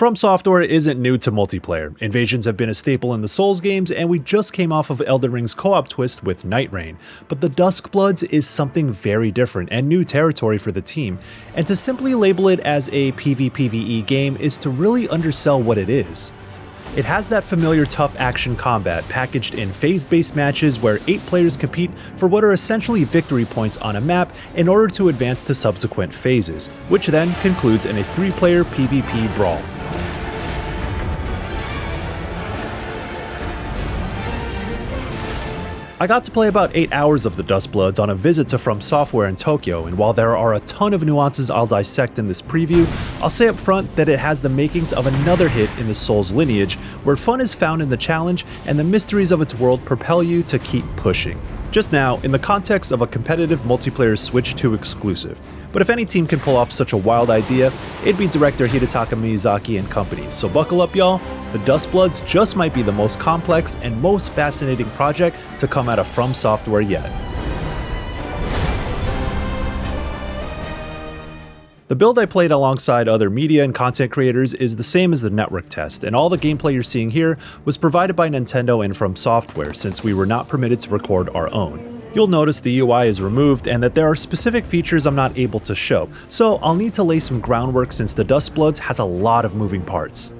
FromSoftware isn't new to multiplayer. Invasions have been a staple in the Souls games, and we just came off of Elden Ring's co-op twist with Night Rain. But the Duskbloods is something very different and new territory for the team, and to simply label it as a PvPvE game is to really undersell what it is. It has that familiar tough action combat packaged in phase-based matches where 8 players compete for what are essentially victory points on a map in order to advance to subsequent phases, which then concludes in a 3-player PvP brawl. I got to play about 8 hours of the Duskbloods on a visit to FromSoftware in Tokyo, and while there are a ton of nuances I'll dissect in this preview, I'll say up front that it has the makings of another hit in the Souls lineage, where fun is found in the challenge and the mysteries of its world propel you to keep pushing. Just now, in the context of a competitive multiplayer Switch 2 exclusive. But if any team can pull off such a wild idea, it'd be director Hidetaka Miyazaki and company. So buckle up, y'all. The Duskbloods just might be the most complex and most fascinating project to come out of FromSoftware yet. The build I played alongside other media and content creators is the same as the network test, and all the gameplay you're seeing here was provided by Nintendo and FromSoftware since we were not permitted to record our own. You'll notice the UI is removed and that there are specific features I'm not able to show, so I'll need to lay some groundwork since the Duskbloods has a lot of moving parts.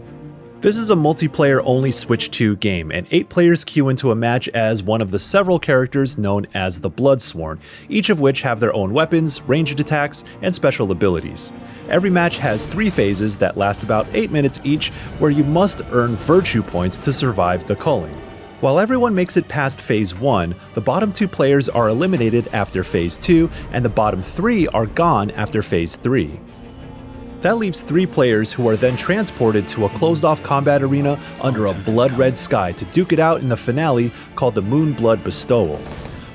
This is a multiplayer-only Switch 2 game, and 8 players queue into a match as one of the several characters known as the Bloodsworn, each of which have their own weapons, ranged attacks, and special abilities. Every match has 3 phases that last about 8 minutes each, where you must earn virtue points to survive the culling. While everyone makes it past Phase 1, the bottom 2 players are eliminated after Phase 2, and the bottom 3 are gone after Phase 3. That leaves 3 players who are then transported to a closed-off combat arena under a blood-red sky to duke it out in the finale called the Moonblood Bestowal.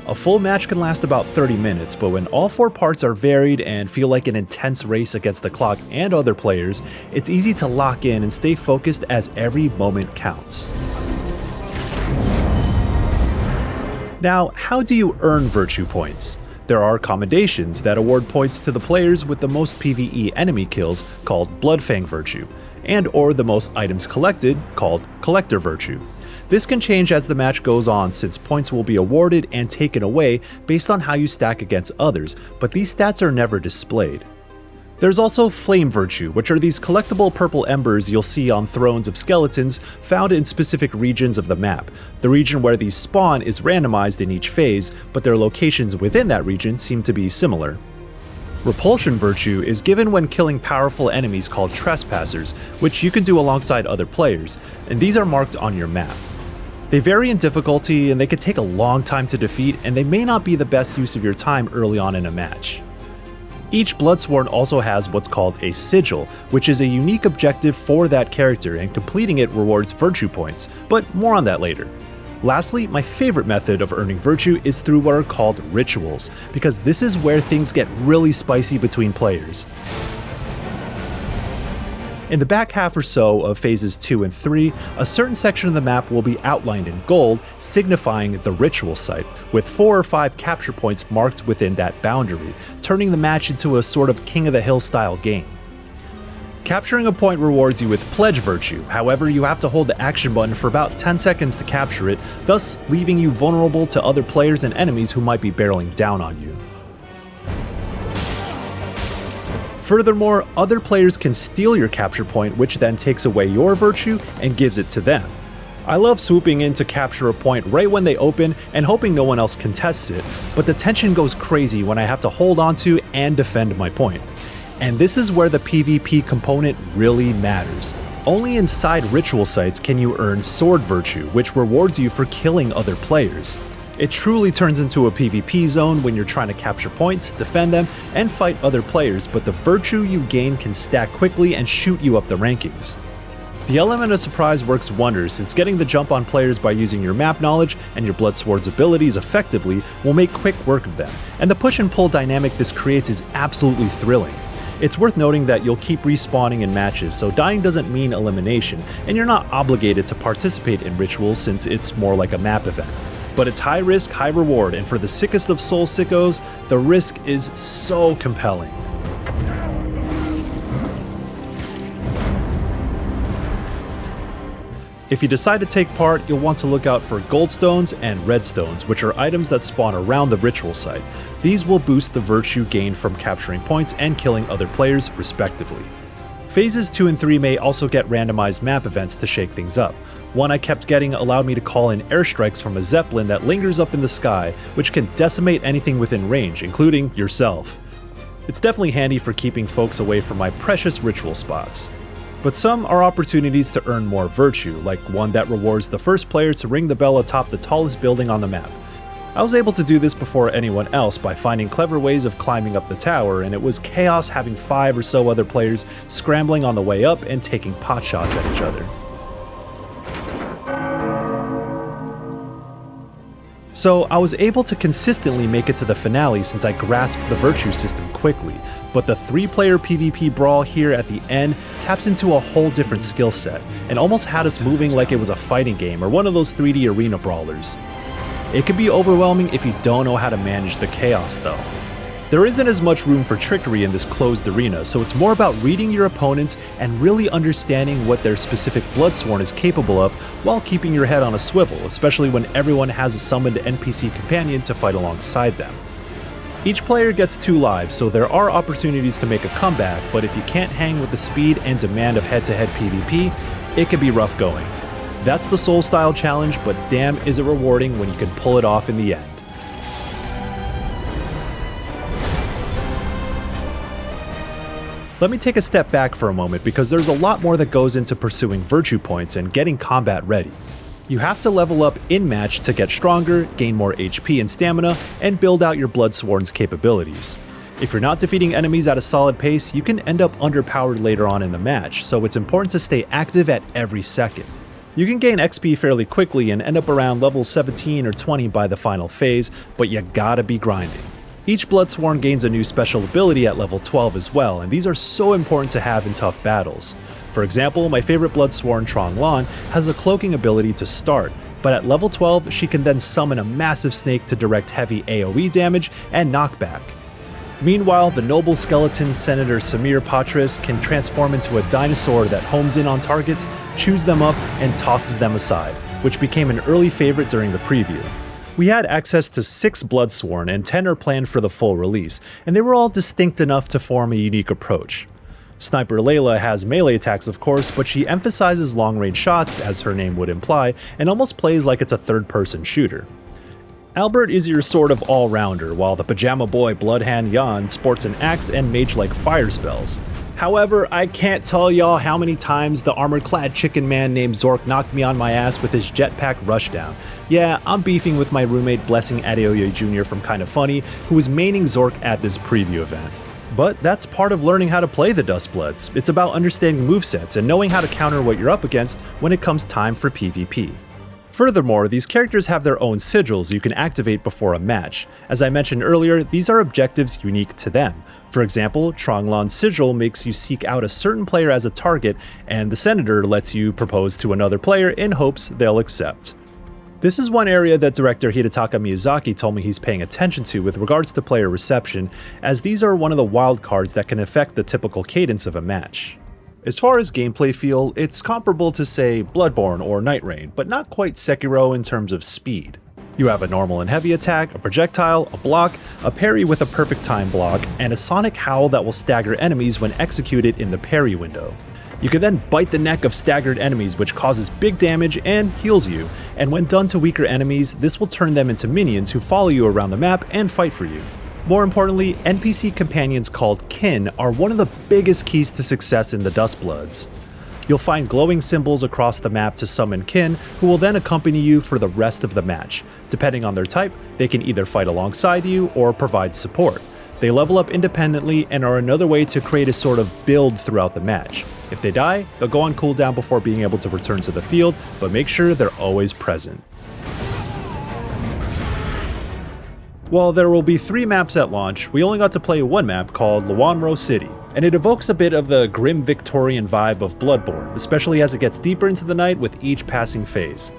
A full match can last about 30 minutes, but when all 4 parts are varied and feel like an intense race against the clock and other players, it's easy to lock in and stay focused as every moment counts. Now, how do you earn virtue points? There are commendations that award points to the players with the most PvE enemy kills, called Bloodfang Virtue, and or the most items collected, called Collector Virtue. This can change as the match goes on since points will be awarded and taken away based on how you stack against others, but these stats are never displayed. There's also Flame Virtue, which are these collectible purple embers you'll see on thrones of skeletons found in specific regions of the map. The region where these spawn is randomized in each phase, but their locations within that region seem to be similar. Repulsion Virtue is given when killing powerful enemies called Trespassers, which you can do alongside other players, and these are marked on your map. They vary in difficulty and they can take a long time to defeat, and they may not be the best use of your time early on in a match. Each Bloodsworn also has what's called a sigil, which is a unique objective for that character, and completing it rewards virtue points, but more on that later. Lastly, my favorite method of earning virtue is through what are called rituals, because this is where things get really spicy between players. In the back half or so of phases 2 and 3, a certain section of the map will be outlined in gold, signifying the ritual site, with 4 or 5 capture points marked within that boundary, turning the match into a sort of King of the Hill style game. Capturing a point rewards you with Pledge Virtue, however you have to hold the action button for about 10 seconds to capture it, thus leaving you vulnerable to other players and enemies who might be barreling down on you. Furthermore, other players can steal your capture point, which then takes away your virtue and gives it to them. I love swooping in to capture a point right when they open and hoping no one else contests it, but the tension goes crazy when I have to hold onto and defend my point. And this is where the PvP component really matters. Only inside ritual sites can you earn Sword Virtue, which rewards you for killing other players. It truly turns into a PvP zone when you're trying to capture points, defend them, and fight other players, but the virtue you gain can stack quickly and shoot you up the rankings. The element of surprise works wonders, since getting the jump on players by using your map knowledge and your Bloodsworn's abilities effectively will make quick work of them, and the push and pull dynamic this creates is absolutely thrilling. It's worth noting that you'll keep respawning in matches, so dying doesn't mean elimination, and you're not obligated to participate in rituals since it's more like a map event. But it's high risk, high reward, and for the sickest of soul sickos, the risk is so compelling. If you decide to take part, you'll want to look out for goldstones and redstones, which are items that spawn around the ritual site. These will boost the virtue gained from capturing points and killing other players, respectively. Phases 2 and 3 may also get randomized map events to shake things up. One I kept getting allowed me to call in airstrikes from a zeppelin that lingers up in the sky, which can decimate anything within range, including yourself. It's definitely handy for keeping folks away from my precious ritual spots. But some are opportunities to earn more virtue, like one that rewards the first player to ring the bell atop the tallest building on the map. I was able to do this before anyone else by finding clever ways of climbing up the tower, and it was chaos having 5 or so other players scrambling on the way up and taking potshots at each other. So I was able to consistently make it to the finale since I grasped the virtue system quickly, but the 3-player PvP brawl here at the end taps into a whole different skill set, and almost had us moving like it was a fighting game or one of those 3D arena brawlers. It can be overwhelming if you don't know how to manage the chaos though. There isn't as much room for trickery in this closed arena, so it's more about reading your opponents and really understanding what their specific Bloodsworn is capable of while keeping your head on a swivel, especially when everyone has a summoned NPC companion to fight alongside them. Each player gets 2 lives, so there are opportunities to make a comeback, but if you can't hang with the speed and demand of head-to-head PvP, it can be rough going. That's the Soul Style challenge, but damn is it rewarding when you can pull it off in the end. Let me take a step back for a moment because there's a lot more that goes into pursuing virtue points and getting combat ready. You have to level up in-match to get stronger, gain more HP and stamina, and build out your Bloodsworn's capabilities. If you're not defeating enemies at a solid pace, you can end up underpowered later on in the match, so it's important to stay active at every second. You can gain XP fairly quickly and end up around level 17 or 20 by the final phase, but you gotta be grinding. Each Bloodsworn gains a new special ability at level 12 as well, and these are so important to have in tough battles. For example, my favorite Bloodsworn, Trong Lan, has a cloaking ability to start, but at level 12 she can then summon a massive snake to direct heavy AoE damage and knockback. Meanwhile, the noble skeleton Senator Samir Patris can transform into a dinosaur that homes in on targets, chews them up, and tosses them aside, which became an early favorite during the preview. We had access to 6 Bloodsworn and 10 are planned for the full release, and they were all distinct enough to form a unique approach. Sniper Layla has melee attacks of course, but she emphasizes long-range shots, as her name would imply, and almost plays like it's a third-person shooter. Albert is your sort of all-rounder, while the pajama boy Bloodhand Yan sports an axe and mage-like fire spells. However, I can't tell y'all how many times the armor-clad chicken man named Zork knocked me on my ass with his jetpack rushdown. Yeah, I'm beefing with my roommate Blessing Adeoye Jr. from Kinda Funny, who was maining Zork at this preview event. But that's part of learning how to play the Duskbloods. It's about understanding movesets and knowing how to counter what you're up against when it comes time for PvP. Furthermore, these characters have their own sigils you can activate before a match. As I mentioned earlier, these are objectives unique to them. For example, Trong Lan's sigil makes you seek out a certain player as a target, and the Senator lets you propose to another player in hopes they'll accept. This is one area that director Hidetaka Miyazaki told me he's paying attention to with regards to player reception, as these are one of the wild cards that can affect the typical cadence of a match. As far as gameplay feel, it's comparable to say Bloodborne or Night Rain, but not quite Sekiro in terms of speed. You have a normal and heavy attack, a projectile, a block, a parry with a perfect time block, and a sonic howl that will stagger enemies when executed in the parry window. You can then bite the neck of staggered enemies, which causes big damage and heals you, and when done to weaker enemies, this will turn them into minions who follow you around the map and fight for you. More importantly, NPC companions called kin are one of the biggest keys to success in the Duskbloods. You'll find glowing symbols across the map to summon kin, who will then accompany you for the rest of the match. Depending on their type, they can either fight alongside you or provide support. They level up independently and are another way to create a sort of build throughout the match. If they die, they'll go on cooldown before being able to return to the field, but make sure they're always present. While there will be 3 maps at launch, we only got to play one map called Luanro City, and it evokes a bit of the grim Victorian vibe of Bloodborne, especially as it gets deeper into the night with each passing phase.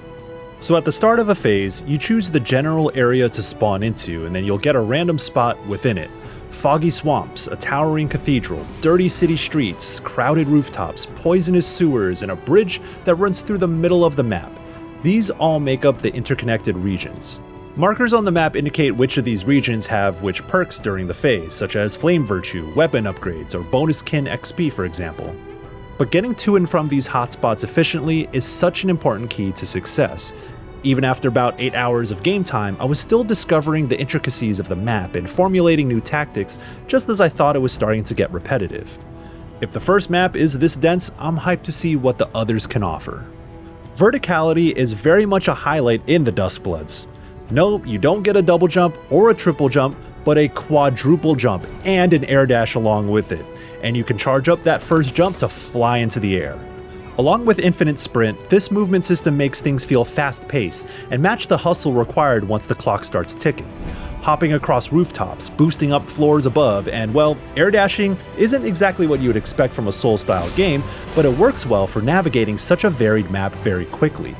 So at the start of a phase, you choose the general area to spawn into, and then you'll get a random spot within it. Foggy swamps, a towering cathedral, dirty city streets, crowded rooftops, poisonous sewers, and a bridge that runs through the middle of the map. These all make up the interconnected regions. Markers on the map indicate which of these regions have which perks during the phase, such as Flame Virtue, weapon upgrades, or bonus kin XP for example. But getting to and from these hotspots efficiently is such an important key to success. Even after about 8 hours of game time, I was still discovering the intricacies of the map and formulating new tactics just as I thought it was starting to get repetitive. If the first map is this dense, I'm hyped to see what the others can offer. Verticality is very much a highlight in the Duskbloods. No, you don't get a double jump or a triple jump, but a quadruple jump and an air dash along with it, and you can charge up that first jump to fly into the air. Along with infinite sprint, this movement system makes things feel fast-paced and match the hustle required once the clock starts ticking. Hopping across rooftops, boosting up floors above, and well, air dashing isn't exactly what you would expect from a Soul-style game, but it works well for navigating such a varied map very quickly.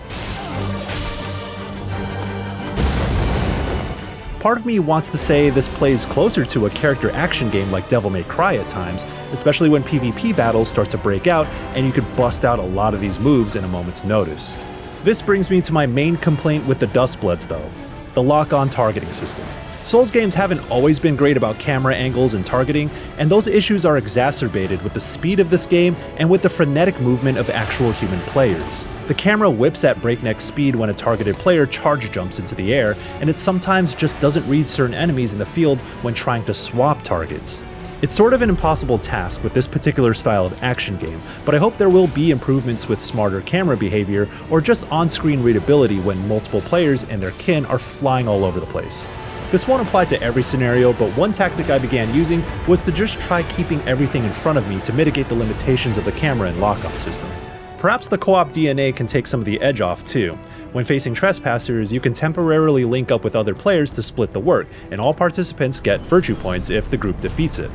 Part of me wants to say this plays closer to a character action game like Devil May Cry at times, especially when PvP battles start to break out and you can bust out a lot of these moves in a moment's notice. This brings me to my main complaint with the Duskbloods though, the lock-on targeting system. Souls games haven't always been great about camera angles and targeting, and those issues are exacerbated with the speed of this game and with the frenetic movement of actual human players. The camera whips at breakneck speed when a targeted player charge jumps into the air, and it sometimes just doesn't read certain enemies in the field when trying to swap targets. It's sort of an impossible task with this particular style of action game, but I hope there will be improvements with smarter camera behavior or just on-screen readability when multiple players and their kin are flying all over the place. This won't apply to every scenario, but one tactic I began using was to just try keeping everything in front of me to mitigate the limitations of the camera and lock-on system. Perhaps the co-op DNA can take some of the edge off too. When facing trespassers, you can temporarily link up with other players to split the work, and all participants get virtue points if the group defeats it.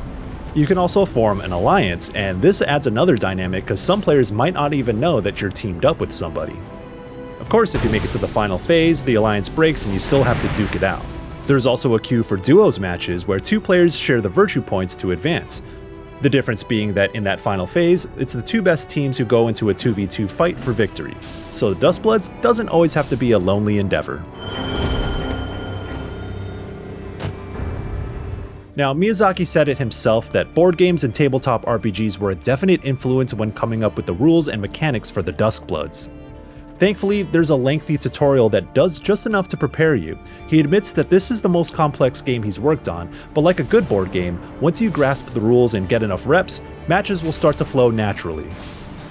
You can also form an alliance, and this adds another dynamic because some players might not even know that you're teamed up with somebody. Of course, if you make it to the final phase, the alliance breaks and you still have to duke it out. There's also a queue for duos matches where 2 players share the virtue points to advance. The difference being that in that final phase, it's the 2 best teams who go into a 2v2 fight for victory. So the Duskbloods doesn't always have to be a lonely endeavor. Now, Miyazaki said it himself that board games and tabletop RPGs were a definite influence when coming up with the rules and mechanics for the Duskbloods. Thankfully, there's a lengthy tutorial that does just enough to prepare you. He admits that this is the most complex game he's worked on, but like a good board game, once you grasp the rules and get enough reps, matches will start to flow naturally.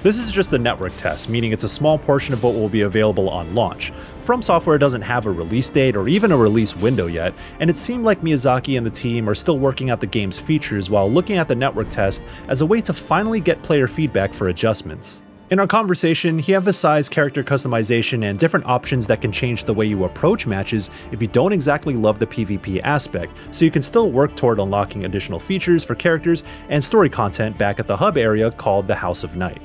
This is just a network test, meaning it's a small portion of what will be available on launch. FromSoftware doesn't have a release date or even a release window yet, and it seemed like Miyazaki and the team are still working out the game's features while looking at the network test as a way to finally get player feedback for adjustments. In our conversation, he emphasized character customization and different options that can change the way you approach matches if you don't exactly love the PvP aspect, so you can still work toward unlocking additional features for characters and story content back at the hub area called the House of Night.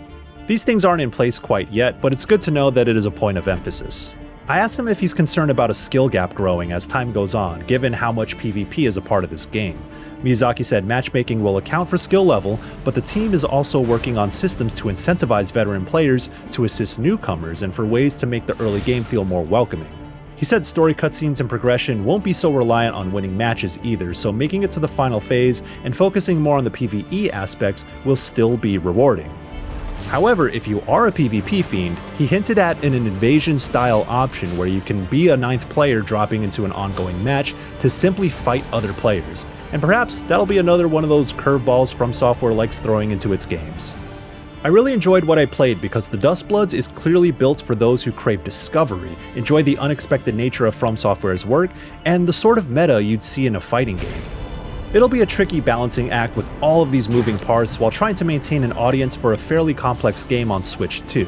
These things aren't in place quite yet, but it's good to know that it is a point of emphasis. I asked him if he's concerned about a skill gap growing as time goes on, given how much PvP is a part of this game. Miyazaki said matchmaking will account for skill level, but the team is also working on systems to incentivize veteran players to assist newcomers and for ways to make the early game feel more welcoming. He said story cutscenes and progression won't be so reliant on winning matches either, so making it to the final phase and focusing more on the PvE aspects will still be rewarding. However, if you are a PvP fiend, he hinted at an invasion-style option where you can be a 9th player dropping into an ongoing match to simply fight other players, and perhaps that'll be another one of those curveballs FromSoftware likes throwing into its games. I really enjoyed what I played because the Duskbloods is clearly built for those who crave discovery, enjoy the unexpected nature of FromSoftware's work, and the sort of meta you'd see in a fighting game. It'll be a tricky balancing act with all of these moving parts while trying to maintain an audience for a fairly complex game on Switch too.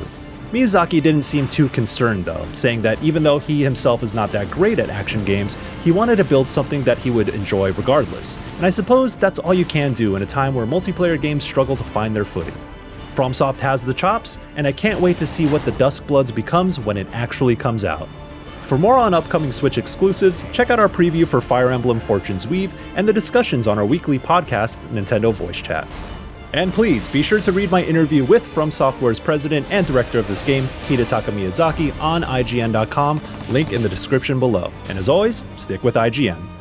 Miyazaki didn't seem too concerned though, saying that even though he himself is not that great at action games, he wanted to build something that he would enjoy regardless. And I suppose that's all you can do in a time where multiplayer games struggle to find their footing. FromSoft has the chops, and I can't wait to see what the Duskbloods becomes when it actually comes out. For more on upcoming Switch exclusives, check out our preview for Fire Emblem Fortune's Weave and the discussions on our weekly podcast, Nintendo Voice Chat. And please, be sure to read my interview with FromSoftware's president and director of this game, Hidetaka Miyazaki, on IGN.com, link in the description below. And as always, stick with IGN.